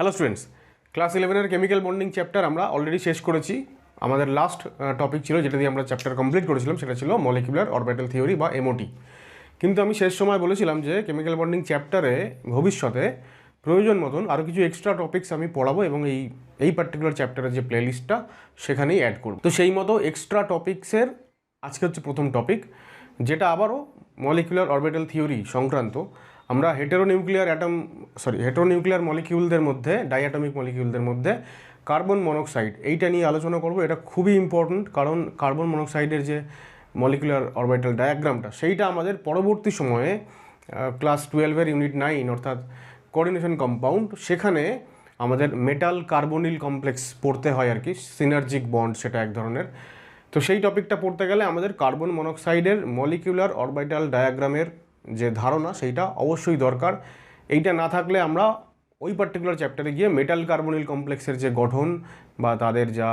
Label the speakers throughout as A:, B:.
A: Hello students, class 11-এর chemical bonding chapter আমরা already শেষ করেছি। আমাদের লাস্ট টপিক ছিল যেটা দিয়ে আমরা চ্যাপ্টার কমপ্লিট করেছিলাম, সেটা ছিল মলিকুলার অরবিটাল থিওরি বা এমওটি। কিন্তু আমি শেষ সময় বলেছিলাম যে কেমিক্যাল বন্ডিং চ্যাপ্টারে ভবিষ্যতে প্রয়োজন মতন আরও কিছু এক্সট্রা টপিকস আমি পড়াবো এবং এই পার্টিকুলার চ্যাপ্টারের যে প্লেলিস্টটা সেখানেই অ্যাড করব। তো সেই মতো এক্সট্রা টপিক্সের আজকে হচ্ছে প্রথম টপিক, যেটা আবারও মলিকুলার অরবিটাল থিওরি সংক্রান্ত। আমরা হেটেরোনিউক্লিয়ার মলিকিউলদের মধ্যে, ডাইঅ্যাটমিক মলিকিউলদের মধ্যে কার্বন মনোক্সাইড এইটা নিয়ে আলোচনা করব। এটা খুবই ইম্পর্ট্যান্ট, কারণ কার্বন মনোক্সাইডের যে মলিকুলার অরবিটাল ডায়াগ্রামটা সেইটা আমাদের পরবর্তী সময়ে ক্লাস 12-এর ইউনিট 9 অর্থাৎ কোঅর্ডিনেশন কম্পাউন্ড, সেখানে আমাদের মেটাল কার্বনিল কমপ্লেক্স পড়তে হয় আর কি, সিনার্জিক বন্ড সেটা এক ধরনের। তো সেই টপিকটা পড়তে গেলে আমাদের কার্বন মনোক্সাইডের মলিকুলার অরবিটাল ডায়াগ্রামের যে ধারণা সেইটা অবশ্যই দরকার। এইটা না থাকলে আমরা ওই পার্টিকুলার চ্যাপ্টারে গিয়ে মেটাল কার্বনিল কমপ্লেক্সের যে গঠন বা তাদের যা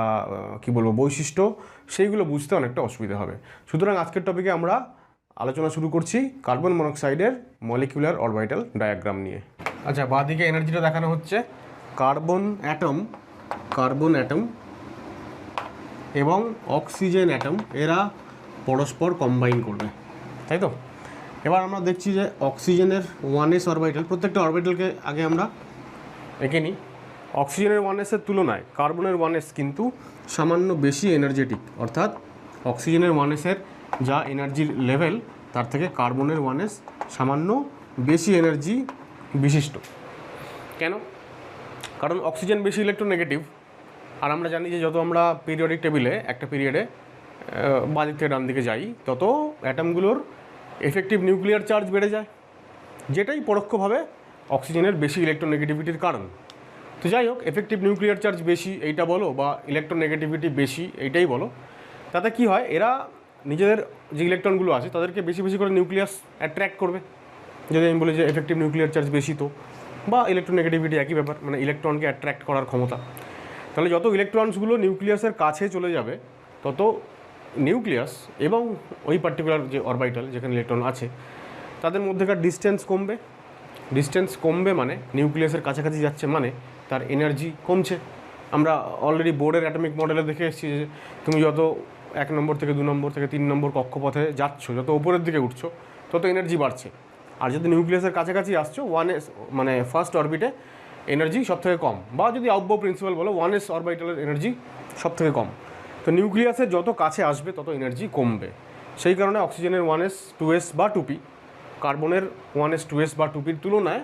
A: বৈশিষ্ট্য সেইগুলো বুঝতে অনেকটা অসুবিধা হবে। সুতরাং আজকের টপিকে আমরা আলোচনা শুরু করছি কার্বন মনোক্সাইডের মলিকুলার অরবিটাল ডায়াগ্রাম নিয়ে। আচ্ছা, বাঁদিকে এনার্জিটা দেখানো হচ্ছে কার্বন অ্যাটম এবং অক্সিজেন অ্যাটম, এরা পরস্পর কম্বাইন করবে, তাই তো। এবার আমরা দেখছি যে অক্সিজেনের 1s অরবিটাল, প্রত্যেকটা অরবিটালকে আগে আমরা এঁকে নিই। অক্সিজেনের 1sের তুলনায় কার্বনের 1s কিন্তু সামান্য বেশি এনার্জেটিক, অর্থাৎ অক্সিজেনের 1sের যা এনার্জির লেভেল তার থেকে কার্বনের 1s সামান্য বেশি এনার্জি বিশিষ্ট। কেন? কারণ অক্সিজেন বেশি ইলেকট্রোনেগেটিভ, আর আমরা জানি যে যত আমরা পিরিয়ডিক টেবিলে একটা পিরিয়ডে বাঁদিক থেকে ডান দিকে যাই, তত অ্যাটমগুলোর এফেক্টিভ নিউক্লিয়ার চার্জ বেড়ে যায়, যেটাই পরোক্ষভাবে অক্সিজেনের বেশি ইলেকট্রোনেগেটিভিটির কারণ। তো যাই হোক, এফেক্টিভ নিউক্লিয়ার চার্জ বেশি এইটা বলো বা ইলেকট্রোনেগেটিভিটি বেশি এইটাই বলো, তাতে কি হয়, এরা নিজেদের যে ইলেকট্রনগুলো আছে তাদেরকে বেশি বেশি করে নিউক্লিয়াস অ্যাট্রাক্ট করবে। যদি আমি বলি যে এফেক্টিভ নিউক্লিয়ার চার্জ বেশি, তো বা ইলেকট্রোনেগেটিভিটি একই ব্যাপার, মানে ইলেকট্রনকে অ্যাট্রাক্ট করার ক্ষমতা। তাহলে যত ইলেকট্রনসগুলো নিউক্লিয়াসের কাছে চলে যাবে, তত নিউক্লিয়াস এবং ওই পার্টিকুলার যে অরবিটাল যেখানে ইলেকট্রন আছে তাদের মধ্যেকার ডিস্টেন্স কমবে মানে নিউক্লিয়াসের কাছাকাছি যাচ্ছে, মানে তার এনার্জি কমছে। আমরা অলরেডি বোর্ডের অ্যাটমিক মডেলে দেখে এসেছি যে তুমি যত 1 নম্বর থেকে 2 নম্বর থেকে 3 নম্বর কক্ষপথে যাচ্ছ, যত উপরের দিকে উঠছো, তত এনার্জি বাড়ছে। আর যদি নিউক্লিয়াসের কাছাকাছি আসছো, 1s মানে ফার্স্ট অরবিটে এনার্জি সব থেকে কম, বা যদি আউটবো প্রিন্সিপাল বলো 1s অরবিটালের এনার্জি সব থেকে কম। তো নিউক্লিয়াসের যত কাছে আসবে তত এনার্জি কমবে। সেই কারণে অক্সিজেনের 1s 2s বা 2p, কার্বনের 1s 2s বা 2pর তুলনায়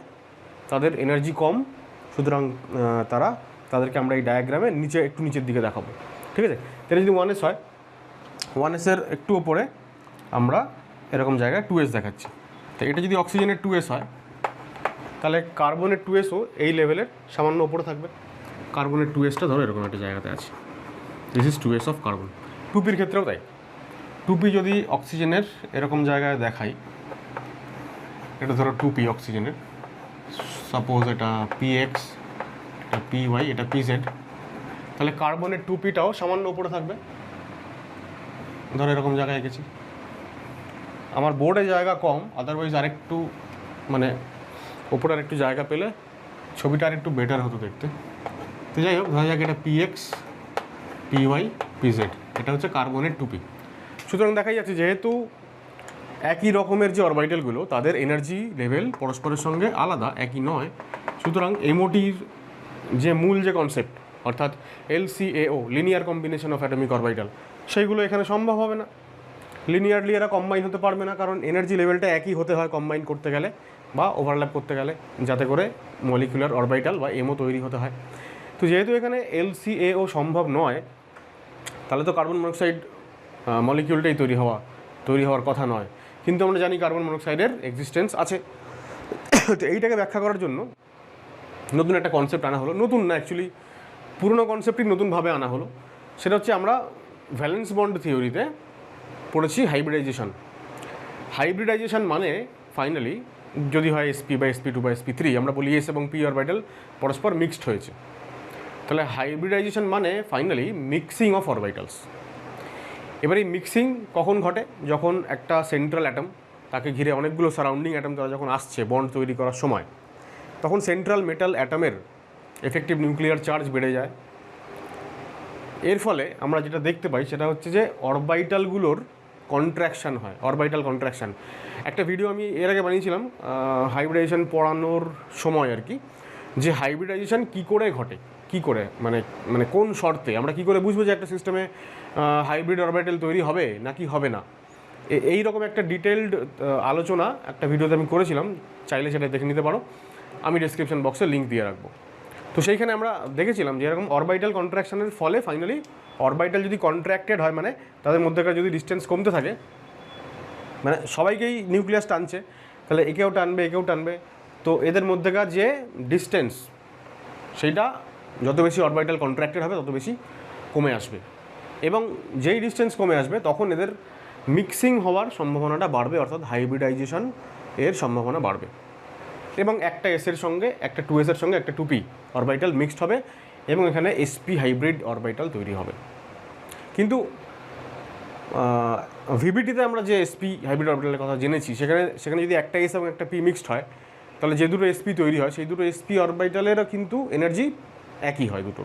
A: তাদের এনার্জি কম। সুতরাং তাদেরকে আমরা এই ডায়াগ্রামে একটু নিচের দিকে দেখাবো, ঠিক আছে। তাহলে যদি 1s হয়, 1sের একটু ওপরে আমরা এরকম জায়গায় 2s দেখাচ্ছি। তো এটা যদি অক্সিজেনের 2s হয়, তাহলে কার্বনের 2sও এই লেভেলের সামান্য ওপরে থাকবে। কার্বনের 2sটা ধরো এরকম একটা জায়গাতে আছে, this is 2s of carbon. 2pর ক্ষেত্রেও তাই। 2p যদি অক্সিজেনের এরকম জায়গায় দেখাই, এটা ধরো 2p অক্সিজেনের, সাপোজ এটা px, এটা py, এটা pz, তাহলে কার্বনের 2pটাও সামান্য উপরে থাকবে। ধরো এরকম জায়গায় গেছি, আমার বোর্ডে জায়গা কম, আদারওয়াইজ আরেকটু মানে ওপরে আরেকটু জায়গা পেলে ছবিটা আরেকটু বেটার হতো দেখতে। তো যাই হোক, ধরা যাক এটা px, py, pz, এটা হচ্ছে কার্বনের 2p। সুতরাং দেখাই যাচ্ছে যেহেতু একই রকমের যে অরবিটালগুলো তাদের এনার্জি লেভেল পরস্পরের সঙ্গে আলাদা, একই নয়। সুতরাং এমওটির যে মূল যে কনসেপ্ট, অর্থাৎ LCAO, linear combination of atomic orbital, সেইগুলো এখানে সম্ভব হবে না। লিনিয়ারলি এরা কম্বাইন হতে পারবে না, কারণ এনার্জি লেভেলটা একই হতে হয় কম্বাইন করতে গেলে বা ওভারল্যাপ করতে গেলে, যাতে করে মলিকুলার অরবিটাল বা এমও তৈরি হতে হয়। তো যেহেতু এখানে LCAO সম্ভব নয়, তাহলে তো কার্বন মনোক্সাইড মলিকিউলটাই তৈরি হওয়ার কথা নয়। কিন্তু আমরা জানি কার্বন মনোক্সাইডের এক্সিস্টেন্স আছে। তো এইটাকে ব্যাখ্যা করার জন্য নতুন একটা কনসেপ্ট আনা হলো। নতুন না, অ্যাকচুয়ালি পুরনো কনসেপ্টই নতুনভাবে আনা হলো। সেটা হচ্ছে আমরা ভ্যালেন্স বন্ড থিওরিতে পড়েছি হাইব্রিডাইজেশন মানে ফাইনালি যদি হয় sp বা sp2 বা sp3, আমরা বলি s এবং p অরবিটাল পরস্পর মিক্সড হয়েছে। তাহলে হাইব্রিডাইজেশন মানে ফাইনালি মিক্সিং অফ অরবিটালস। এবার এই মিক্সিং কখন ঘটে? যখন একটা সেন্ট্রাল অ্যাটম, তাকে ঘিরে অনেকগুলো সারাউন্ডিং অ্যাটম তারা যখন আসছে বন্ড তৈরি করার সময়, তখন সেন্ট্রাল মেটাল অ্যাটমের এফেক্টিভ নিউক্লিয়ার চার্জ বেড়ে যায়। এর ফলে আমরা যেটা দেখতে পাই সেটা হচ্ছে যে অরবাইটালগুলোর কন্ট্রাকশান হয়, অরবাইটাল কন্ট্রাকশান। একটা ভিডিও আমি এর আগে বানিয়েছিলাম হাইব্রিডাইজেশন পড়ানোর সময় আর কি, যে হাইব্রিডাইজেশন কী করে ঘটে, কী করে মানে কোন শর্তে আমরা কী করে বুঝবো যে একটা সিস্টেমে হাইব্রিড অরবাইটাল তৈরি হবে নাকি হবে না। এই রকম একটা ডিটেলড আলোচনা একটা ভিডিওতে আমি করেছিলাম, চাইলে সেটা দেখে নিতে পারো, আমি ডেসক্রিপশন বক্সে লিঙ্ক দিয়ে রাখবো। তো সেইখানে আমরা দেখেছিলাম যে এরকম অরবাইটাল কন্ট্রাকশনের ফলে ফাইনালি অরবাইটাল যদি কন্ট্রাক্টেড হয়, মানে তাদের মধ্যেকার যদি ডিস্টেন্স কমতে থাকে, মানে সবাইকেই নিউক্লিয়াস টানছে, তাহলে একেও টানবে একেও টানবে, তো এদের মধ্যেকার যে ডিস্টেন্স সেইটা যত বেশি অরবাইটাল কন্ট্রাক্টেড হবে তত বেশি কমে আসবে, এবং যেই ডিস্টেন্স কমে আসবে তখন এদের মিক্সিং হওয়ার সম্ভাবনাটা বাড়বে, অর্থাৎ হাইব্রিডাইজেশন এর সম্ভাবনা বাড়বে, এবং একটা এসের সঙ্গে একটা 2s এর সঙ্গে একটা 2p অরবাইটাল মিক্সড হবে, এবং এখানে sp হাইব্রিড অরবাইটাল তৈরি হবে। কিন্তু ভিবিটিতে আমরা যে sp হাইব্রিড অরবিটালের কথা জেনেছি, সেখানে যদি একটা s এবং একটা p মিক্সড হয়, তাহলে যে দুটো sp তৈরি হয় সেই দুটো sp অরবিটালেরও কিন্তু এনার্জি একই হয় দুটো।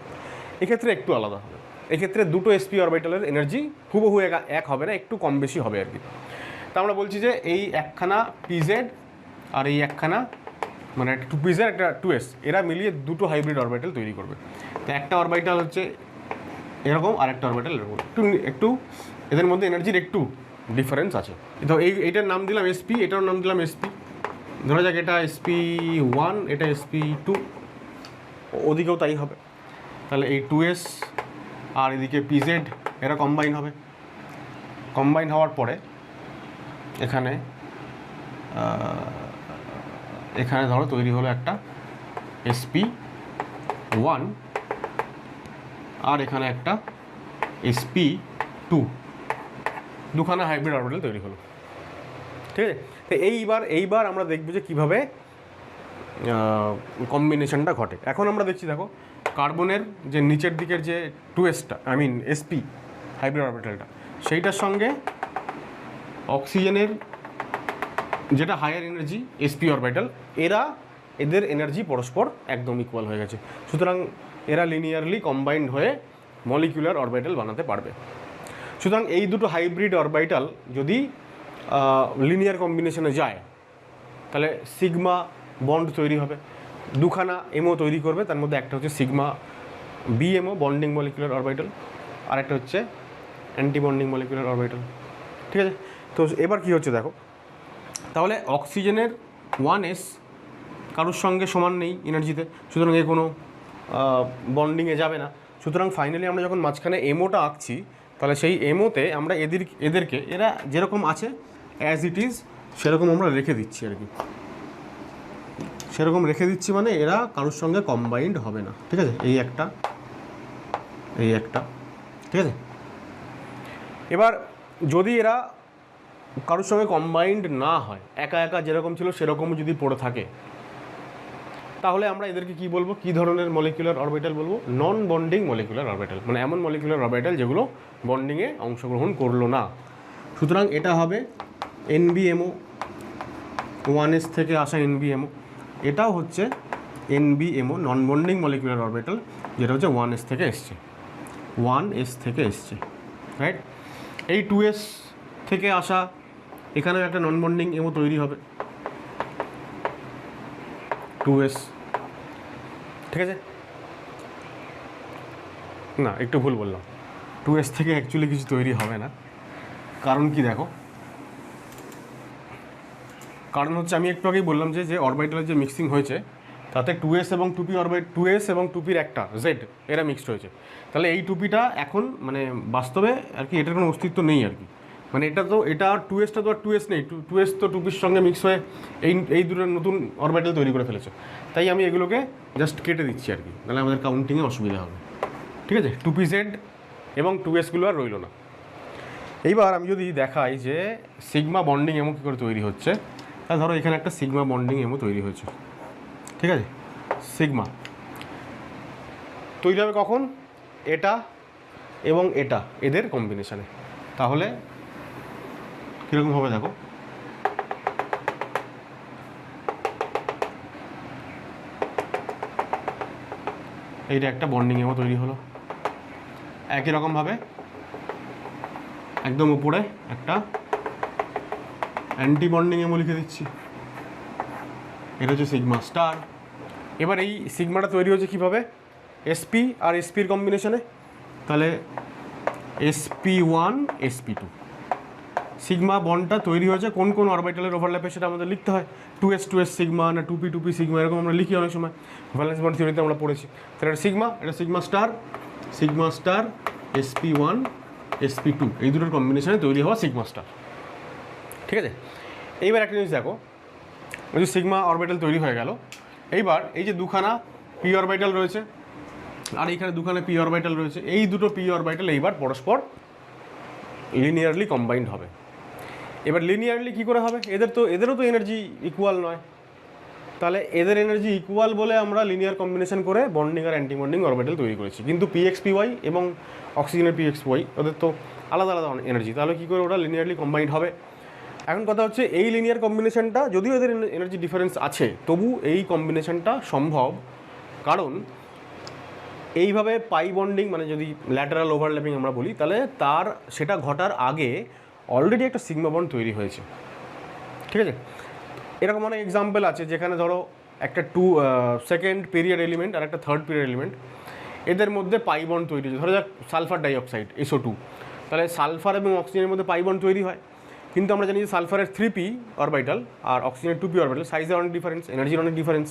A: এক্ষেত্রে একটু আলাদা হবে, এক্ষেত্রে দুটো sp অরবিটালের এনার্জি হুবহু এক হবে না, একটু কম বেশি হবে আর কি। তা আমরা বলছি যে এই একখানা pz আর এই একখানা মানে একটা 2pz একটা 2s, এরা মিলিয়ে দুটো হাইব্রিড অরবিটাল তৈরি করবে। তো একটা অরবিটাল হচ্ছে এরকম আর একটা অরবিটাল এরকম, একটু এদের মধ্যে এনার্জির একটু ডিফারেন্স আছে। তো এইটার নাম দিলাম sp, এটার নাম দিলাম sp। ধরা যাক এটা sp1, এটা sp2, ওদিকেও তাই হবে। তাহলে এই 2s আর এদিকে pz এরা কম্বাইন হবে। কম্বাইন হওয়ার পরে এখানে ধরো তৈরি হলো একটা sp1 আর এখানে একটা sp2, দুখানা হাইব্রিড অরবিটাল তৈরি হলো। ঠিক আছে, তো এইবার আমরা দেখব যে কীভাবে কম্বিনেশনটা ঘটে। এখন আমরা দেখছি, দেখো কার্বনের যে নিচের দিকের যে 2sটা sp হাইব্রিড অরবিটালটা, সেইটার সঙ্গে অক্সিজেনের যেটা হায়ার এনার্জি sp অরবিটাল, এদের এনার্জি পরস্পর একদম ইকুয়াল হয়ে গেছে, সুতরাং এরা লিনিয়ারলি কম্বাইন্ড হয়ে মলিকুলার অরবিটাল বানাতে পারবে। সুতরাং এই দুটো হাইব্রিড অরবিটাল যদি লিনিয়ার কম্বিনেশনে যায়, তাহলে সিগমা বন্ড তৈরি হবে, দুখানা এমও তৈরি করবে, তার মধ্যে একটা হচ্ছে sigma BMO bonding molecular orbital, আর একটা হচ্ছে অ্যান্টি বন্ডিং মলিকুলার অরবিটাল। ঠিক আছে, তো এবার কি হচ্ছে দেখো, তাহলে অক্সিজেনের 1s কারোর সঙ্গে সমান নেই এনার্জিতে, সুতরাং এ কোনো বন্ডিংয়ে যাবে না। সুতরাং ফাইনালি আমরা যখন মাঝখানে এমওটা আঁকছি, তাহলে সেই এমওতে আমরা এদেরকে এরা যেরকম আছে অ্যাজ ইট ইজ সেরকম আমরা রেখে দিচ্ছি আর কি, সেরকম রেখে দিচ্ছি, মানে এরা কারোর সঙ্গে কম্বাইন্ড হবে না। ঠিক আছে, এই একটা ঠিক আছে। এবার যদি এরা কারোর সঙ্গে কম্বাইন্ড না হয়, একা একা যেরকম ছিল সেরকম যদি পড়ে থাকে, তাহলে আমরা এদেরকে কি বলবো, কি ধরনের মলিকুলার অরবিটাল বলবো? নন বন্ডিং মলিকুলার অরবিটাল, মানে এমন মলিকুলার অরবিটাল যেগুলো বন্ডিংয়ে অংশগ্রহণ করলো না। সুতরাং এটা হবে NBMO, 1s থেকে আসা NBMO, এটাও হচ্ছে NBMO নন বন্ডিং মলিকুলার অরবিটাল, যেটা হচ্ছে 1s থেকে এসছে, রাইট। এই 2s থেকে আসা এখানেও একটা নন বন্ডিং এমও তৈরি হবে, 2s। ঠিক আছে, না একটু ভুল বললাম, 2s থেকে অ্যাকচুয়ালি কিছু তৈরি হবে না। কারণ কি দেখো, কারণ হচ্ছে আমি একটু আগেই বললাম যে অরবিটালের যে মিক্সিং হয়েছে তাতে 2s এবং 2pর একটা z এরা মিক্সড হয়েছে। তাহলে এই 2pটা এখন মানে বাস্তবে আর কি এটার কোনো অস্তিত্ব নেই আর কি, মানে এটা আর 2sটা তো আর 2s নেই, 2s তো 2pর সঙ্গে মিক্স হয়ে এই দুটো নতুন অরবিটাল তৈরি করে ফেলেছে। তাই আমি এগুলোকে জাস্ট কেটে দিচ্ছি আর কি, তাহলে আমাদের কাউন্টিংয়ে অসুবিধা হবে। ঠিক আছে, 2pz এবং 2sগুলো আর রইল না। এইবার আমি যদি দেখাই যে সিগমা বন্ডিং এমও কী করে তৈরি হচ্ছে, তাহলে ধরো এখানে একটা সিগমা বন্ডিং এমও তৈরি হয়েছে। ঠিক আছে, সিগমা তৈরি হবে কখন? এটা এবং এটা এদের কম্বিনেশানে। তাহলে কীরকম হবে দেখো, এইটা একটা বন্ডিং এমো তৈরি হলো। একই রকমভাবে একদম উপরে একটা অ্যান্টি বন্ডিং এমো লিখে দিচ্ছি, এটা হচ্ছে সিগমা স্টার। এবার এই সিগমাটা তৈরি হচ্ছে কীভাবে, এসপি আর এসপির কম্বিনেশনে, তাহলে sp1 sp2 সিগমা বন্ডটা তৈরি হয়েছে কোন কোন অরবিটালের ওভারল্যাপে সেটা আমাদের লিখতে হয়, 2s সিগমা না 2p সিগমা, এরকম আমরা লিখি অনেক সময়, ভ্যালেন্স বন্ড থিওরিতে আমরা পড়েছি। তাহলে এটা সিগমা স্টার sp1 sp2 এই দুটোর কম্বিনেশনে তৈরি হওয়া সিগমা স্টার। ঠিক আছে, এইবার একটা জিনিস দেখো, ওই যে সিগমা অরবিটাল তৈরি হয়ে গেল, এইবার এই যে দুখানা পি অরবিটাল রয়েছে আর এইখানে দুখানা পি অরবিটাল রয়েছে, এই দুটো পি অরবিটাল এইবার পরস্পর লিনিয়ারলি কম্বাইন্ড হবে। এবার লিনিয়ারলি কী করে হবে, এদেরও তো এনার্জি ইকুয়াল নয়, তাহলে এদের এনার্জি ইকুয়াল বলে আমরা লিনিয়ার কম্বিনেশন করে বন্ডিং আর অ্যান্টি বন্ডিং অরবিটাল তৈরি করেছি। কিন্তু পিএক্সপিওয়াই এবং অক্সিজেনের পিএক্সপিওয়াই ওদের তো আলাদা আলাদা এনার্জি, তাহলে কী করে ওরা লিনিয়ারলি কম্বাইন্ড হবে। এখন কথা হচ্ছে এই লিনিয়ার কম্বিনেশনটা, যদিও এদের এনার্জি ডিফারেন্স আছে, তবু এই কম্বিনেশনটা সম্ভব, কারণ এইভাবে পাই বন্ডিং মানে যদি ল্যাটারাল ওভারল্যাপিং আমরা বলি, তাহলে সেটা ঘটার আগে অলরেডি একটা সিগমা বন্ড তৈরি হয়েছে। ঠিক আছে, এরকম অনেক এক্সাম্পল আছে যেখানে ধরো একটা সেকেন্ড পিরিয়ড এলিমেন্ট আর একটা থার্ড পিরিয়ড এলিমেন্ট, এদের মধ্যে পাই বন্ড তৈরি হয়েছে। ধরো যাক সালফার ডাইঅক্সাইড SO2, তাহলে সালফার এবং অক্সিজেনের মধ্যে পাই বন্ড তৈরি হয়, কিন্তু আমরা জানি যে সালফারের 3p অরবিটাল আর অক্সিজেনের 2p অরবিটাল, সাইজের অনেক ডিফারেন্স, এনার্জির অনেক ডিফারেন্স,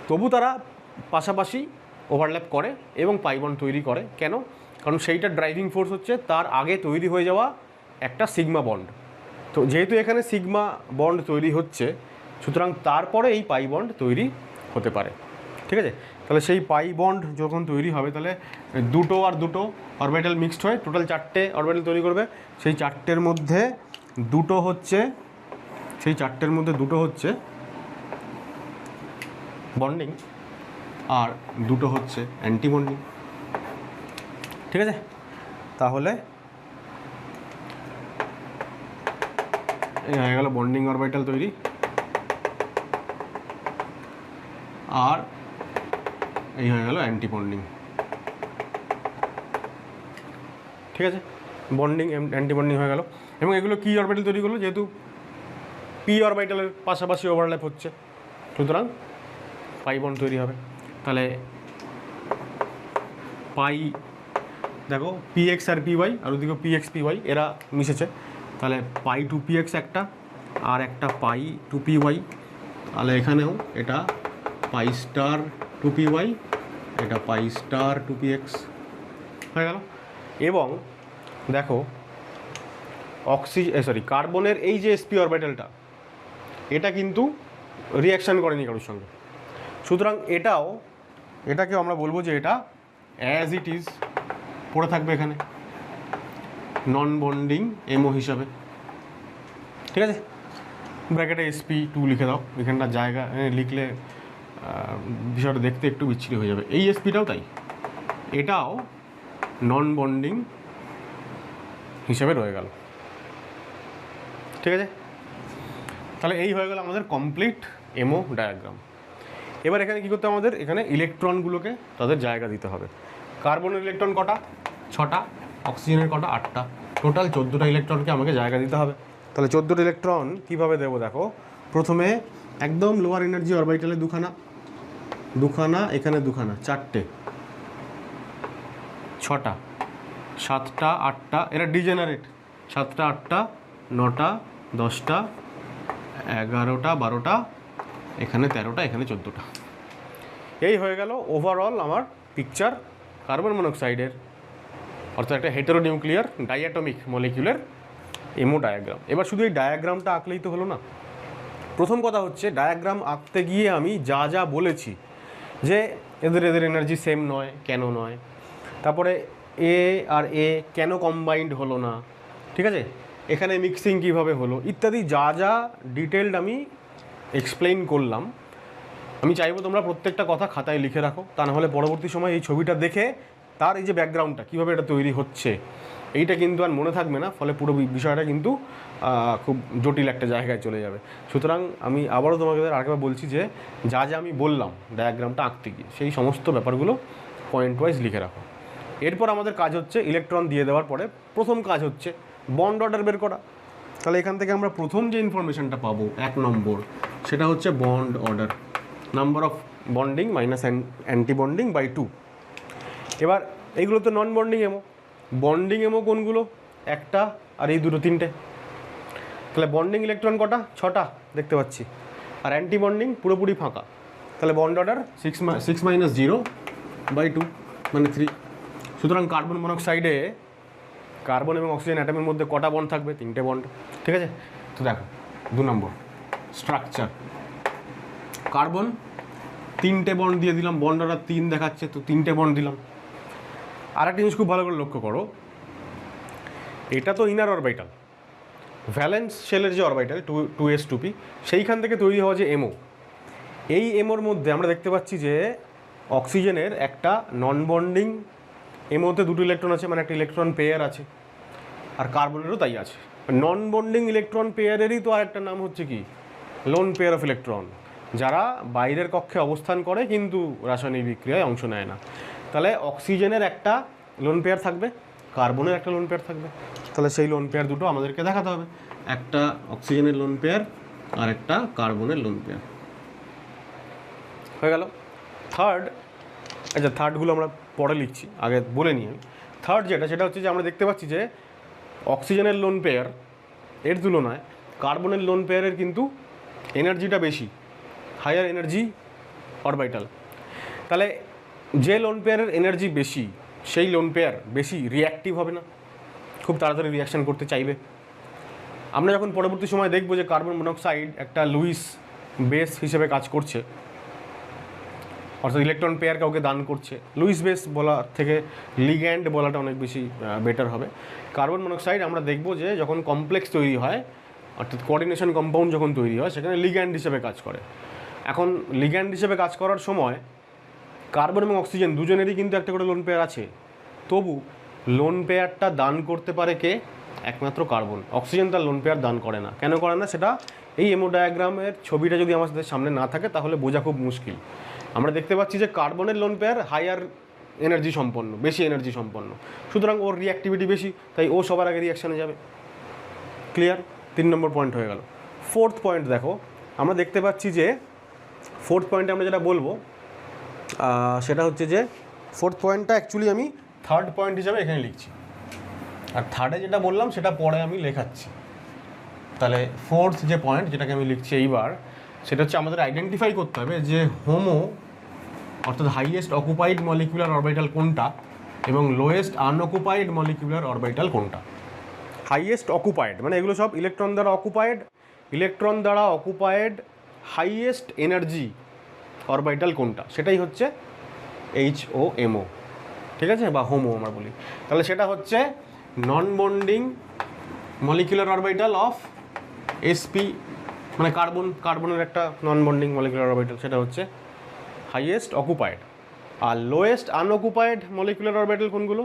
A: তবু তারা পাশাপাশি ওভারল্যাপ করে এবং পাই বন্ড তৈরি করে। কেন? কারণ সেইটার ড্রাইভিং ফোর্স হচ্ছে তার আগে তৈরি হয়ে যাওয়া একটা সিগমা বন্ড। তো যেহেতু এখানে সিগমা বন্ড তৈরি হচ্ছে, সুতরাং তারপরে এই পাই বন্ড তৈরি হতে পারে। ঠিক আছে, তাহলে সেই পাই বন্ড যখন তৈরি হবে, তাহলে দুটো আর দুটো অরবিটাল মিক্সড হয়ে টোটাল 4টে অরবিটাল তৈরি করবে। সেই 4টের মধ্যে দুটো হচ্ছে বন্ডিং আর দুটো হচ্ছে অ্যান্টি বন্ডিং। ঠিক আছে, তাহলে এই হয়ে গেল বন্ডিং অরবিটাল তৈরি, আর এই হয়ে গেল অ্যান্টি বন্ডিং। ঠিক আছে, বন্ডিং অ্যান্টি বন্ডিং হয়ে গেল, এবং এগুলো কি অরবিটাল তৈরি করলো, যেহেতু পি অরবিটালের পাশাপাশি ওভারল্যাপ হচ্ছে, সুতরাং পাই বন্ড তৈরি হবে। তাহলে পাই দেখো পিএক্স আর পিওয়াই, আর ওদিকে পিএক্স পিওয়াই এরা মিশেছে, তাহলে পাই 2px একটা আর একটা পাই 2py, তাহলে এখানেও এটা পাই স্টার 2py, এটা পাই স্টার 2px হয়ে গেল। এবং দেখো কার্বনের এই যে sp অরবিটালটা, এটা কিন্তু রিঅ্যাকশান করেনি কারোর সঙ্গে, সুতরাং এটাকেও আমরা বলবো যে এটা অ্যাজ ইট ইজ পড়ে থাকবে এখানে নন বন্ডিং এমও হিসাবে। ঠিক আছে, ব্র্যাকেটে sp2 লিখে দাও, এখানটা জায়গা লিখলে বিষয়টা দেখতে একটু বিচ্ছিরি হয়ে যাবে। এই sp-টাও তাই, এটাও নন বন্ডিং হিসাবে রয়ে গেল। ঠিক আছে, তাহলে এই হয়ে গেল আমাদের কমপ্লিট এমও ডায়াগ্রাম। এবার এখানে কী করতে হবে, আমাদের এখানে ইলেকট্রনগুলোকে তাদের জায়গা দিতে হবে। কার্বনের ইলেকট্রন কটা? 6টা, অক্সিজেনের কটা? 8টা, টোটাল 14টা ইলেকট্রনকে আমাকে জায়গা দিতে হবে। তাহলে 14টা ইলেকট্রন কীভাবে দেবো দেখো, প্রথমে একদম লোয়ার এনার্জি অরবিটালে দুখানা, এখানে দুখানা, 4টে, 6টা, 7টা, 8টা, এরা ডিজেনারেট, 7টা, 8টা, 9টা, 10টা, 11টা, 12টা, এখানে 13টা, এখানে 14টা। এই হয়ে গেল ওভারঅল আমার পিকচার কার্বন মনোক্সাইডের, অর্থাৎ একটা হেটেরোনিউক্লিয়ার ডাইঅ্যাটমিক মলিকিউলের এমও ডায়াগ্রাম। এবার শুধু এই ডায়াগ্রামটা আঁকলেই তো হলো না। প্রথম কথা হচ্ছে, ডায়াগ্রাম আঁকতে গিয়ে আমি যা বলেছি যে এদের এনার্জি সেম নয়, কেন নয়, তারপরে এ আর এ কেন কম্বাইন্ড হলো না, ঠিক আছে, এখানে মিক্সিং কীভাবে হলো, ইত্যাদি যা ডিটেলড আমি এক্সপ্লেইন করলাম, আমি চাইবো তোমরা প্রত্যেকটা কথা খাতায় লিখে রাখো। তা নাহলে পরবর্তী সময় এই ছবিটা দেখে তার এই যে ব্যাকগ্রাউন্ডটা কীভাবে এটা তৈরি হচ্ছে, এইটা কিন্তু আর মনে থাকবে না, ফলে পুরো বিষয়টা কিন্তু খুব জটিল একটা জায়গায় চলে যাবে। সুতরাং আমি আবারও তোমাকে আরেকবার বলছি যে যা যা আমি বললাম ডায়াগ্রামটা আঁকতে গিয়ে সেই সমস্ত ব্যাপারগুলো পয়েন্ট ওয়াইজ লিখে রাখো। এরপর আমাদের কাজ হচ্ছে ইলেকট্রন দিয়ে দেওয়ার পরে প্রথম কাজ হচ্ছে বন্ড অর্ডার বের করা। তাহলে এখান থেকে আমরা প্রথম যে ইনফরমেশনটা পাবো 1 নম্বর, সেটা হচ্ছে bond order, number of bonding minus anti bonding by 2। এবার এইগুলো তো নন বন্ডিং এমো, বন্ডিং এমো কোনগুলো? একটা আর এই দুটো, তিনটে। তাহলে বন্ডিং ইলেকট্রন কটা? 6টা দেখতে পাচ্ছি, আর অ্যান্টি বন্ডিং পুরোপুরি ফাঁকা। তাহলে বন্ড অর্ডার 6 মাইনাস 0 বাই 2 মানে 3। সুতরাং কার্বন মনোক্সাইডে কার্বন এবং অক্সিজেন অ্যাটমের মধ্যে কটা বন্ড থাকবে? 3টে বন্ড। ঠিক আছে, তো দেখো 2 নম্বর স্ট্রাকচার, কার্বন 3টে বন্ড দিয়ে দিলাম, বন্ড অর্ডার 3 দেখাচ্ছে, তো 3টে বন্ড দিলাম। আর একটা জিনিস খুব ভালো করে লক্ষ্য করো, এটা তো ইনার অরবিটাল, ভ্যালেন্স শেলের যে অরবিটাল 2s2p, সেইখান থেকে তৈরি হওয়া যে এমও, এই এমোর মধ্যে আমরা দেখতে পাচ্ছি যে অক্সিজেনের একটা নন বন্ডিং এমওতে 2টো ইলেকট্রন আছে, মানে একটা ইলেকট্রন পেয়ার আছে, আর কার্বনেরও তাই আছে। নন বন্ডিং ইলেকট্রন পেয়ারেরই তো আরেকটা নাম হচ্ছে কি? লোন পেয়ার অফ ইলেকট্রন, যারা বাইরের কক্ষে অবস্থান করে কিন্তু রাসায়নিক বিক্রিয়ায় অংশ নেয় না। তাহলে অক্সিজেনের একটা লোন পেয়ার থাকবে, কার্বনের একটা লোন পেয়ার থাকবে। তাহলে সেই লোন পেয়ার দুটো আমাদেরকে দেখাতে হবে, একটা অক্সিজেনের লোন পেয়ার আর একটা কার্বনের লোন পেয়ার। হয়ে গেল থার্ড। আচ্ছা, থার্ডগুলো আমরা পরে লিখছি, আগে বলে নিই। থার্ড যেটা, সেটা হচ্ছে যে আমরা দেখতে পাচ্ছি যে অক্সিজেনের লোন পেয়ার এর তুলনায় কার্বনের লোন পেয়ারের কিন্তু এনার্জিটা বেশি, হায়ার এনার্জি অরবিটাল। তাহলে যে লোন পেয়ারের এনার্জি বেশি, সেই লোন পেয়ার বেশি রিঅ্যাক্টিভ হবে না, খুব তাড়াতাড়ি রিঅ্যাকশান করতে চাইবে। আমরা যখন পরবর্তী সময় দেখব যে কার্বন মনোক্সাইড একটা লুইস বেস হিসেবে কাজ করছে, অর্থাৎ ইলেকট্রন পেয়ার কাউকে দান করছে, লুইস বেস বলার থেকে লিগ্যান্ড বলাটা অনেক বেশি বেটার হবে। কার্বন মনোক্সাইড আমরা দেখব যে যখন কমপ্লেক্স তৈরি হয়, অর্থাৎ কোঅর্ডিনেশন কম্পাউন্ড যখন তৈরি হয়, সেখানে লিগ্যান্ড হিসেবে কাজ করে। এখন লিগ্যান্ড হিসেবে কাজ করার সময় কার্বন এবং অক্সিজেন দুজনেরই কিন্তু একটা করে লোন পেয়ার আছে, তবু লোন পেয়ারটা দান করতে পারে কে? একমাত্র কার্বন। অক্সিজেন তার লোন পেয়ার দান করে না। কেন করে না? সেটা এই এমো ডায়াগ্রামের ছবিটা যদি আমাদের সামনে না থাকে তাহলে বোঝা খুব মুশকিল। আমরা দেখতে পাচ্ছি যে কার্বনের লোন পেয়ার হায়ার এনার্জি সম্পন্ন, বেশি এনার্জি সম্পন্ন, সুতরাং ওর রিঅ্যাক্টিভিটি বেশি, তাই ও সবার আগে রিঅ্যাকশানে যাবে। ক্লিয়ার? 3 নম্বর পয়েন্ট হয়ে গেল। ফোর্থ পয়েন্ট দেখো, আমরা দেখতে পাচ্ছি যে ফোর্থ পয়েন্টে আমরা যেটা বলবো সেটা হচ্ছে যে ফোর্থ পয়েন্টটা অ্যাকচুয়ালি আমি থার্ড পয়েন্ট হিসাবে এখানে লিখছি, আর থার্ডে যেটা বললাম সেটা পরে আমি লেখাচ্ছি। তাহলে ফোর্থ যে পয়েন্ট যেটাকে আমি লিখছি এইবার, সেটা হচ্ছে আমাদের আইডেন্টিফাই করতে হবে যে হোমো অর্থাৎ হাইয়েস্ট অকুপাইড মলিকুলার অরবিটাল কোনটা এবং লোয়েস্ট আনঅকুপাইড মলিকুলার অরবিটাল কোনটা। হাইয়েস্ট অকুপাইড মানে এগুলো সব ইলেকট্রন দ্বারা অকুপাইড হাইয়েস্ট এনার্জি অরবিটাল কোনটা, সেটাই হচ্ছে HOMO, ঠিক আছে, বা হোমো আমরা বলি। তাহলে সেটা হচ্ছে non bonding molecular orbital of sp, মানে কার্বনের একটা নন বন্ডিং মলিকুলার অরবিটাল, সেটা হচ্ছে হাইয়েস্ট অকুপাইড। আর লোয়েস্ট আনঅকুপাইড মলিকুলার অরবিটাল কোনগুলো?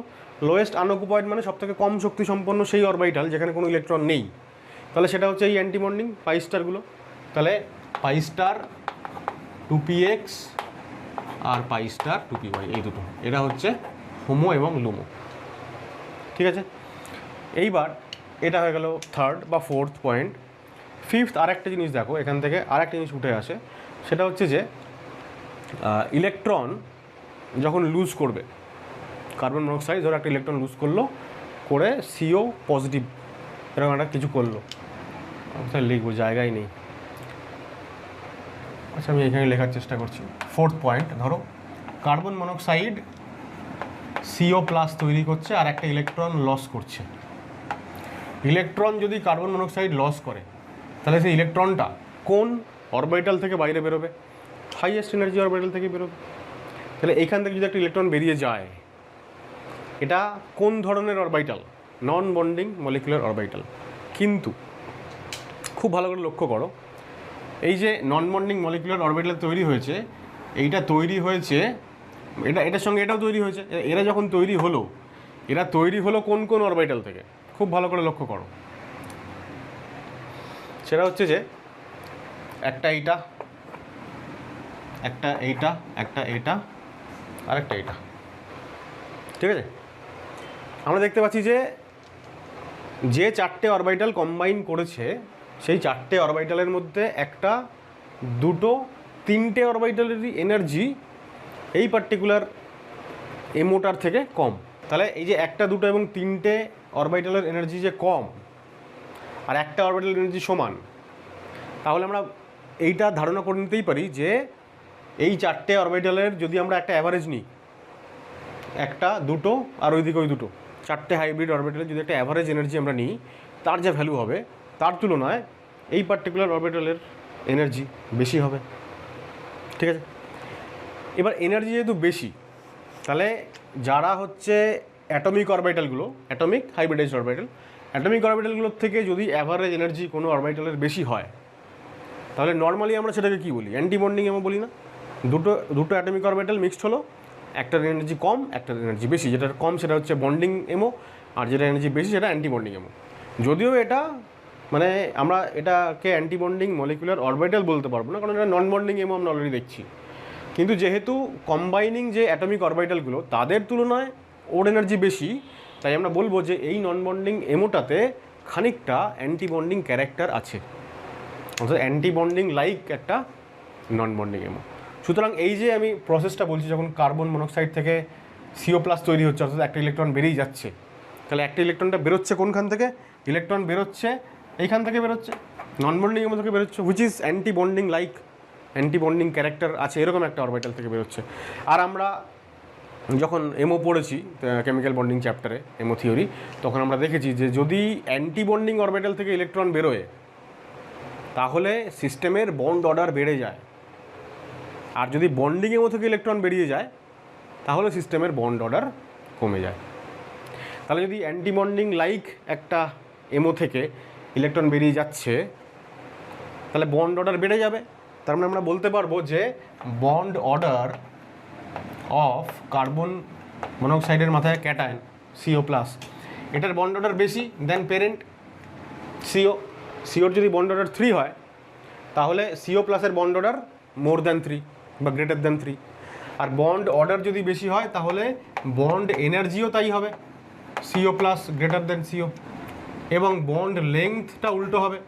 A: লোয়েস্ট আনঅকুপাইড মানে সবথেকে কম শক্তি সম্পন্ন সেই অরবিটাল যেখানে কোনো ইলেকট্রন নেই। তাহলে সেটা হচ্ছে এই অ্যান্টি বন্ডিং পাই স্টারগুলো। তাহলে পাই স্টার 2px আর পাই স্টার 2py, এই দুটো, এটা হচ্ছে হোমো এবং লুমো। ঠিক আছে, এইবার এটা হয়ে গেল থার্ড বা ফোর্থ পয়েন্ট। ফিফথ আরেকটা জিনিস দেখো, এখান থেকে আরেকটা জিনিস উঠে আসে, সেটা হচ্ছে যে ইলেকট্রন যখন লুজ করবে, কার্বন মনোক্সাইড ধরো একটা ইলেকট্রন লুজ করলো, করে CO পজিটিভ এরকম একটা কিছু করলো, লিখবো জায়গায় নেই, আচ্ছা আমি এখানে লেখার চেষ্টা করছি। ফোর্থ পয়েন্ট, ধরো কার্বন মনোক্সাইড CO প্লাস তৈরি করছে আর একটা ইলেকট্রন লস করছে। ইলেকট্রন যদি কার্বন মনোক্সাইড লস করে, তাহলে সেই ইলেকট্রনটা কোন অরবিটাল থেকে বাইরে বেরোবে? হাইয়েস্ট এনার্জি অরবিটাল থেকে বেরোবে। তাহলে এইখান থেকে যদি একটা ইলেকট্রন বেরিয়ে যায়, এটা কোন ধরনের অরবিটাল? নন বন্ডিং মলিকুলার অরবিটাল। কিন্তু খুব ভালো করে লক্ষ্য করো, এই যে নন বন্ডিং মলিকুলার অরবিটাল তৈরি হয়েছে, এইটা তৈরি হয়েছে, এটার সঙ্গে এটাও তৈরি হয়েছে। এরা যখন তৈরি হলো, এরা তৈরি হলো কোন কোন অরবিটাল থেকে, খুব ভালো করে লক্ষ্য করো। সেটা হচ্ছে যে একটা এইটা, একটা এইটা, একটা এটা, আর একটা এটা, ঠিক আছে। আমরা দেখতে পাচ্ছি যে যে চারটে অরবিটাল কম্বাইন করেছে সেই চারটে অরবিটালের মধ্যে একটা, দুটো, তিনটে অরবিটালেরই এনার্জি এই পার্টিকুলার এমোটার থেকে কম। তাহলে এই যে একটা, দুটো এবং তিনটে অরবিটালের এনার্জি যে কম আর একটা অরবিটালের এনার্জি সমান, তাহলে আমরা এইটা ধারণা করে নিতেই পারি যে এই চারটে অরবিটালের যদি আমরা একটা অ্যাভারেজ নিই, একটা, দুটো আর ওইদিকে ওই দুটো, চারটে হাইব্রিড অরবিটালের যদি একটা অ্যাভারেজ এনার্জি আমরা নিই, তার যে ভ্যালু হবে তার তুলনায় এই পার্টিকুলার অরবিটালের এনার্জি বেশি হবে, ঠিক আছে। এবার এনার্জি যেহেতু বেশি, তাহলে যারা হচ্ছে অ্যাটমিক অরবিটালগুলো, অ্যাটমিক হাইব্রিডাইজড অরবিটাল, অ্যাটমিক অরবিটালগুলোর থেকে যদি অ্যাভারেজ এনার্জি কোনো অরবিটালের বেশি হয়, তাহলে নর্মালি আমরা সেটাকে কী বলি? অ্যান্টি বন্ডিং এমো বলি না? দুটো অ্যাটমিক অরবিটাল মিক্সড হলো, একটার এনার্জি কম, একটার এনার্জি বেশি। যেটার কম সেটা হচ্ছে বন্ডিং এমো, আর যেটা এনার্জি বেশি সেটা অ্যান্টি বন্ডিং এমো। যদিও এটা মানে আমরা এটাকে অ্যান্টি বন্ডিং মলিকুলার অরবিটাল বলতে পারবো না, কারণ এটা নন বন্ডিং এমো আমরা অলরেডি দেখছি। কিন্তু যেহেতু কম্বাইনিং যে অ্যাটমিক অরবিটালগুলো তাদের তুলনায় ওর এনার্জি বেশি, তাই আমরা বলবো যে এই নন বন্ডিং এমোটাতে খানিকটা অ্যান্টি বন্ডিং ক্যারেক্টার আছে, অর্থাৎ অ্যান্টি বন্ডিং লাইক একটা নন বন্ডিং এমো। সুতরাং এই যে আমি প্রসেসটা বলছি, যখন কার্বন মনোক্সাইড থেকে CO+ তৈরি হচ্ছে, অর্থাৎ একটা ইলেকট্রন বেরিয়ে যাচ্ছে, তাহলে একটা ইলেকট্রনটা বেরোচ্ছে কোনখান থেকে? ইলেকট্রন বেরোচ্ছে এইখান থেকে, বেরোচ্ছে নন বন্ডিং এমো থেকে বেরোচ্ছে, which is anti bonding like, anti bonding character আছে এরকম একটা অরবিটাল থেকে বেরোচ্ছে। আর আমরা যখন এমও পড়েছি কেমিক্যাল বন্ডিং চ্যাপ্টারে, এমও থিওরি, তখন আমরা দেখেছি যে যদি অ্যান্টি বন্ডিং অরবিটাল থেকে ইলেকট্রন বেরোয় তাহলে সিস্টেমের বন্ড অর্ডার বেড়ে যায়, আর যদি বন্ডিং এমো থেকে ইলেকট্রন বেরিয়ে যায় তাহলে সিস্টেমের বন্ড অর্ডার কমে যায়। তাহলে যদি অ্যান্টি বন্ডিং লাইক একটা এমও থেকে ইলেকট্রন বেরিয়ে যাচ্ছে তাহলে বন্ড অর্ডার বেড়ে যাবে। তার মানে আমরা বলতে পারবো যে বন্ড অর্ডার অফ কার্বন মনোক্সাইডের মাথায় ক্যাটায়ন CO+, এটার বন্ড অর্ডার বেশি দেন প্যারেন্ট সিওর যদি বন্ড অর্ডার 3 হয় তাহলে CO+ এর বন্ড অর্ডার মোর দ্যান 3 বা গ্রেটার দ্যান 3, আর বন্ড অর্ডার যদি বেশি হয় তাহলে বন্ড এনার্জিও তাই হবে, CO+ গ্রেটার দ্যান CO, এবং বন্ড লেংথটা উল্টো হবে,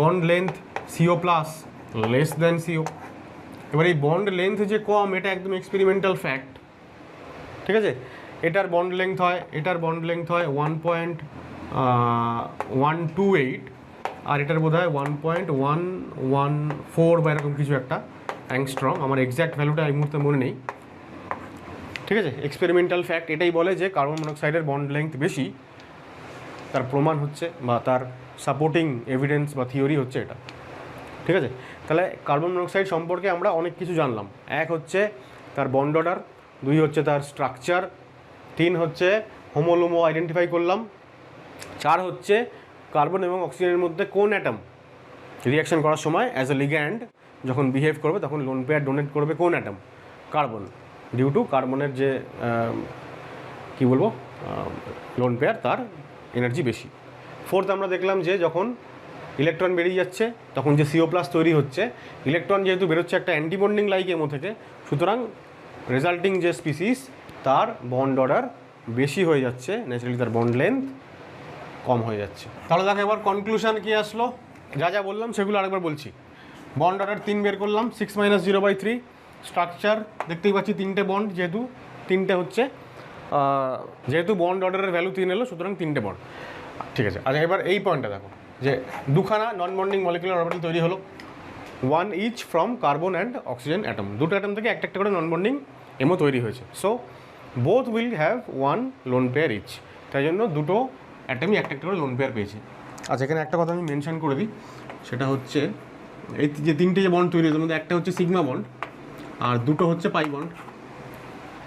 A: bond length CO+ less than CO। এবার এই বন্ড লেংথ যে কম এটা একদম এক্সপেরিমেন্টাল ফ্যাক্ট, ঠিক আছে। এটার বন্ড লেংথ হয়, এটার বন্ড লেংথ হয় 1.128, আর এটার বোধ হয় 1.114 বা এরকম কিছু একটা অ্যাংস্ট্রম, আমার এক্স্যাক্ট ভ্যালুটা এই মুহূর্তে মনে নেই, ঠিক আছে। এক্সপেরিমেন্টাল ফ্যাক্ট এটাই বলে যে কার্বন মনোক্সাইডের বন্ড লেংথ বেশি, তার প্রমাণ হচ্ছে বা তার সাপোর্টিং এভিডেন্স বা থিওরি হচ্ছে এটা, ঠিক আছে। তাহলে কার্বন মনোক্সাইড সম্পর্কে আমরা অনেক কিছু জানলাম। এক হচ্ছে তার বন্ড অর্ডার, দুই হচ্ছে তার স্ট্রাকচার, তিন হচ্ছে হোমোলোমো আইডেন্টিফাই করলাম, চার হচ্ছে কার্বন এবং অক্সিজেনের মধ্যে কোন অ্যাটম রিয়াকশন করার সময় অ্যাজ এ লিগ্যান্ড যখন বিহেভ করবে তখন লোন পেয়ার ডোনেট করবে কোন অ্যাটম? কার্বন, ডিউ টু কার্বনের যে কী বলবো লোন পেয়ার তার এনার্জি বেশি। ফোর্থ আমরা দেখলাম যে যখন ইলেকট্রন বেরিয়ে যাচ্ছে তখন যে CO+ তৈরি হচ্ছে, ইলেকট্রন যেহেতু বেরোচ্ছে একটা অ্যান্টিবন্ডিং লাইক এমো থেকে, সুতরাং রেজাল্টিং যে স্পিসিস তার বন্ড অর্ডার বেশি হয়ে যাচ্ছে, ন্যাচারালি তার বন্ড লেন্থ কম হয়ে যাচ্ছে। তাহলে দেখো এবার কনক্লুশন কী আসলো, যা যা বললাম সেগুলো আরেকবার বলছি। বন্ড অর্ডার 3 বের করলাম, 6 - 0/3। স্ট্রাকচার দেখতেই পাচ্ছি তিনটে বন্ড, যেহেতু তিনটে হচ্ছে, যেহেতু বন্ড অর্ডারের ভ্যালু 3 এলো সুতরাং তিনটে বন্ড, ঠিক আছে। আচ্ছা এবার এই পয়েন্টটা দেখো যে দুখানা নন বন্ডিং মলিকুলার অরবিটাল তৈরি হলো, 1 each from carbon and oxygen atom, দুটো অ্যাটম থেকে একটা একটা করে নন বন্ডিং এমও তৈরি হয়েছে। So both will have 1 lone pair each, তাই জন্য দুটো অ্যাটমই একটা একটা করে লোন পেয়ার পেয়েছে। আচ্ছা এখানে একটা কথা আমি মেনশন করে দিই, সেটা হচ্ছে এই যে তিনটে যে বন্ড তৈরি হয়েছে মধ্যে একটা হচ্ছে সিগমা বন্ড আর দুটো হচ্ছে পাই বন্ড,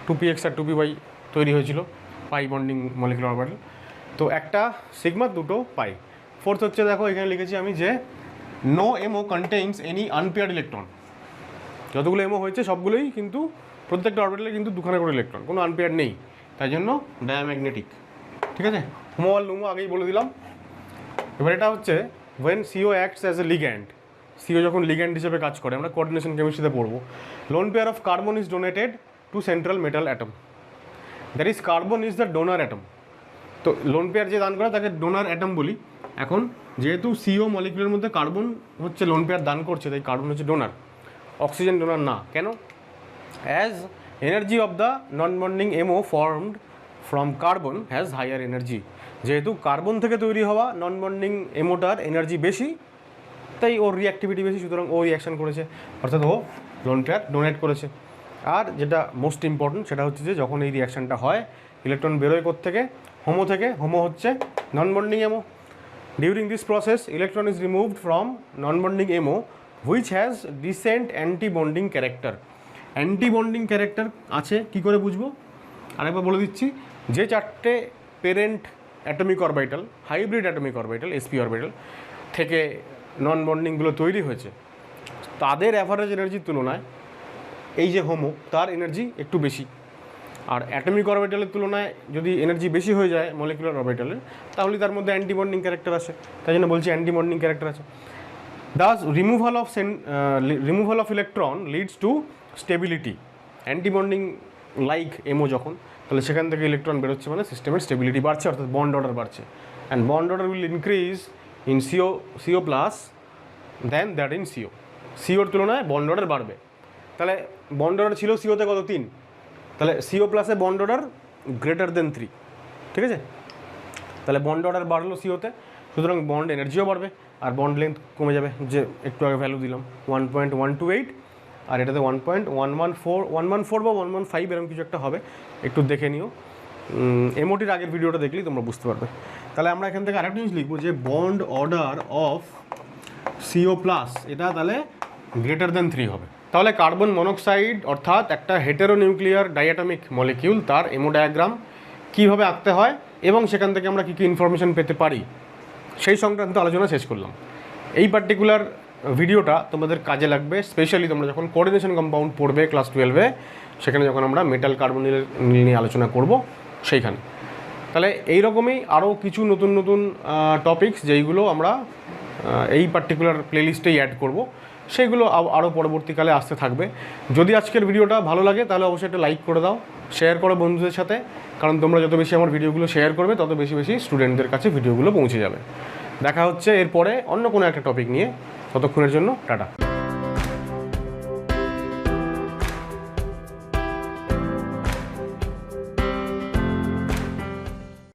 A: 2px আর 2py তৈরি হয়েছিল পাই বন্ডিং মলিকুলার অরবিটাল। তো একটা সিগমা, দুটো পাই। ফোর্থ হচ্ছে দেখো এখানে লিখেছি আমি যে নো এমও কন্টেইনস এনি আনপেয়ার্ড ইলেকট্রন, যতগুলো এমও হয়েছে সবগুলোই কিন্তু প্রত্যেকটা অরবিটালে কিন্তু দুখানা করে ইলেকট্রন, কোনো আনপেয়ার্ড নেই, তাই জন্য ডায়াম্যাগনেটিক। ঠিক আছে, হোমো আর লুমো আগেই বলে দিলাম। এবার এটা হচ্ছে when CO acts as a ligand, CO যখন লিগ্যান্ড হিসেবে কাজ করে, আমরা কোঅর্ডিনেশন কেমিস্ট্রিতে পড়বো, lone pair of carbon is donated to central metal atom, that is carbon is the donor atom. তো লোন পেয়ার যে দান করে তাকে ডোনার অ্যাটম বলি। এখন যেহেতু CO মলিকুলের মধ্যে কার্বন হচ্ছে লোন পেয়ার দান করছে, তাই কার্বন হচ্ছে ডোনার, অক্সিজেন ডোনার না। কেন? As energy of the non bonding MO formed from carbon has higher energy, যেহেতু কার্বন থেকে তৈরি হওয়া নন বন্ডিং MOটার এনার্জি বেশি, তাই ওর রিঅ্যাক্টিভিটি বেশি, সুতরাং ও রিঅ্যাকশন করেছে, অর্থাৎ ও লোন পেয়ার ডোনেট করেছে। আর যেটা মোস্ট ইম্পর্টেন্ট সেটা হচ্ছে যে যখন এই রিঅ্যাকশনটা হয়, ইলেকট্রন বেরোয় থেকে হোমো থেকে, হোমো হচ্ছে non bonding MO। During this process electron is removed from non bonding MO which has decent anti bonding character. Anti bonding character আছে কী করে বুঝবো? আরেকবার বলে দিচ্ছি, যে চারটে parent atomic orbital, hybrid atomic orbital, SP orbital থেকে নন বন্ডিংগুলো তৈরি হয়েছে, তাদের অ্যাভারেজ এনার্জির তুলনায় এই যে হোমো, তার এনার্জি একটু বেশি। আর অ্যাটমিক অরবিটালের তুলনায় যদি এনার্জি বেশি হয়ে যায় মলিকুলার অরবিটালের, তাহলে তার মধ্যে অ্যান্টি বন্ডিং ক্যারেক্টার আছে, তাই জন্য বলছি অ্যান্টি বন্ডিং ক্যারেক্টার আছে। Das removal of electron leads to stability. Anti bonding like MO যখন, তাহলে সেখান থেকে ইলেকট্রন বেরোচ্ছে মানে সিস্টেমের স্টেবিলিটি বাড়ছে, অর্থাৎ বন্ড অর্ডার বাড়ছে। And bond order will increase in CO plus then that in CO। COর তুলনায় বন্ড অর্ডার বাড়বে। তাহলে বন্ড অর্ডার ছিল COতে কত? 3, তাহলে CO প্লাসে বন্ড অর্ডার গ্রেটার দেন 3, ঠিক আছে? তাহলে বন্ড অর্ডার বাড়লো COতে, সুতরাং বন্ড এনার্জিও বাড়বে আর বন্ড লেন্থ কমে যাবে, যে একটু আগে ভ্যালু দিলাম 1.128, আর এটাতে 1.114 বা 115 এরকম কিছু একটা হবে, একটু দেখে নিও। MOটির আগের ভিডিওটা দেখলেই তোমরা বুঝতে পারবে। তাহলে আমরা এখান থেকে আরেকটা জিনিস লিখবো যে bond order of CO plus এটা তাহলে গ্রেটার দেন 3 হবে। তাহলে কার্বন মনোক্সাইড অর্থাৎ একটা হেটেরোনিউক্লিয়ার ডাইঅ্যাটমিক মলিকিউল, তার MO ডায়াগ্রাম কীভাবে আঁকতে হয় এবং সেখান থেকে আমরা কী কী ইনফরমেশন পেতে পারি সেই সংক্রান্ত আলোচনা শেষ করলাম। এই পার্টিকুলার ভিডিওটা তোমাদের কাজে লাগবে, স্পেশালি তোমরা যখন কোঅর্ডিনেশন কম্পাউন্ড পড়বে ক্লাস 12-এ, সেখানে যখন আমরা মেটাল কার্বনিল নিয়ে আলোচনা করব সেইখানে। তাহলে এইরকমই আরও কিছু নতুন নতুন টপিকস যেইগুলো আমরা এই পার্টিকুলার প্লেলিস্টেই অ্যাড করব, সেইগুলো আরও পরবর্তীকালে আসতে থাকবে। যদি আজকের ভিডিওটা ভালো লাগে তাহলে অবশ্যই একটা লাইক করে দাও, শেয়ার করো বন্ধুদের সাথে, কারণ তোমরা যত বেশি আমার ভিডিওগুলো শেয়ার করবে তত বেশি বেশি স্টুডেন্টদের কাছে ভিডিওগুলো পৌঁছে যাবে। দেখা হচ্ছে এরপরে অন্য কোনো একটা টপিক নিয়ে, ততক্ষণের জন্য টাটা।